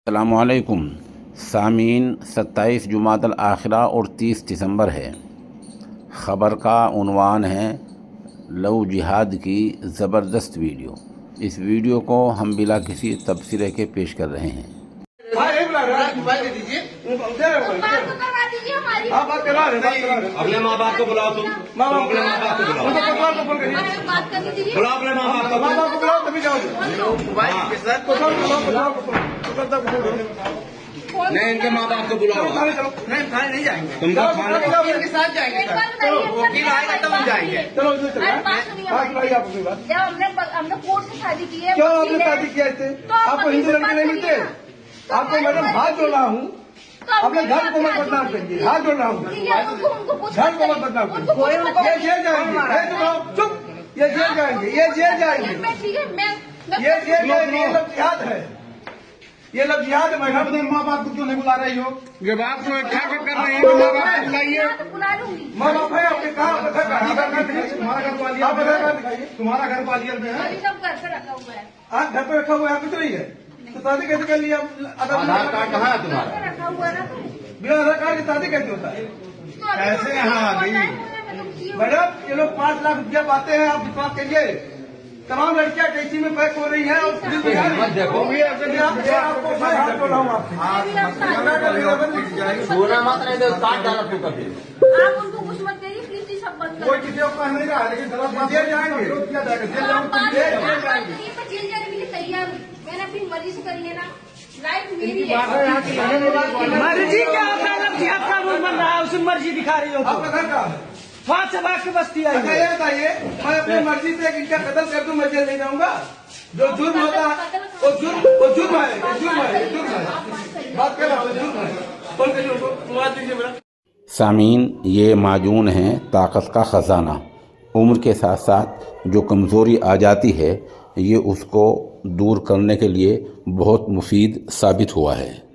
अस्सलामुअलैकुम सामीन, 27 जुमादल आखिरा और 30 दिसंबर है। ख़बर का उन्वान है लव जिहाद की ज़बरदस्त वीडियो। इस वीडियो को हम बिला किसी तबसरे के पेश कर रहे हैं। अपने माँ बाप को बुलाओ, तुम अपने माँ बाप को बुलाओ, अपने माँ बाप को बुलाओ, तभी जाओगे। नहीं, इनके माँ बाप को बुलाओ। नहीं, थाने नहीं जाएंगे, तुम तो थाने के साथ जाएंगे। वकील आएगा तब हम जाएंगे। चलो जब हमने कोर्ट से शादी की है, क्यों आपने शादी किया इससे? आपको हिंदू लड़के नहीं मिलते? आपको मैडम हाथ जोड़ रहा हूँ, अपने घर को मत बदनाम करिए। हाथ जोड़ रहा हूँ, घर को मत बदनाम करिए। ये जेल जाएंगे, चुप, ये जेल जाएंगे, ये जेल जाएंगे, ये जेल जाएंगे। ये सब जिहाद है, ये लोग जिहाद है। मैडम अपने माँ बाप को क्यों नहीं बुला रही हो? जब आप तो इच्छा कर रही है, माँ बाप को बुलाइए। माँ बाप है आपके, कहाँ तुम्हारा घर पालिया, तुम्हारा घर पालिया में है, आप घर पे रखा हुआ है, कुछ नहीं है तो शादी कैसे कर लिया? आधार कार्ड कहाँ है तुम्हारा? बिना आधार कार्ड की शादी कैसे होता है? कैसे यहाँ आ गई? मैडम ये लोग 5 लाख रुपया पाते हैं, आप विश्वास करिए। तमाम लड़कियां टैक्सी में पैक हो रही हैं और देखो आपको मैं हाथ बोल रहा हूँ आपसे। सोना मत नहीं दे, काट डाला तू कभी। आप उनको कुछ मत करिए प्लीज, सब बंद कोई किसी को कहने का है, लेकिन गलत जेल जाएंगे, किया जाएगा, जेल जाएंगे। जेल जाने के लिए तैयार हूँ, मैंने अपनी मर्जी से करी है ना, लाइफ मेरी है। मर्जी क्या होता है? जब जिहाद का रूल बन रहा है उसी मर्जी दिखा रही हो। आपका घर कहाँ है? फात से बात की बस्ती आई अच्छा है। ये बताइए, मैं अपनी मर्जी से इनका कत्ल कर दूं, मैं जेल नहीं जाऊंगा? जो जुर्म होता है वो जुर्म है, जुर्म है। बात कर रहा हूँ, जुर्म है। फोन करिए उनको, मोबाइल दीजिए मेरा। सामीन, ये माजून है ताकत का ख़जाना। उम्र के साथ साथ जो कमज़ोरी आ जाती है ये उसको दूर करने के लिए बहुत मुफीद साबित हुआ है।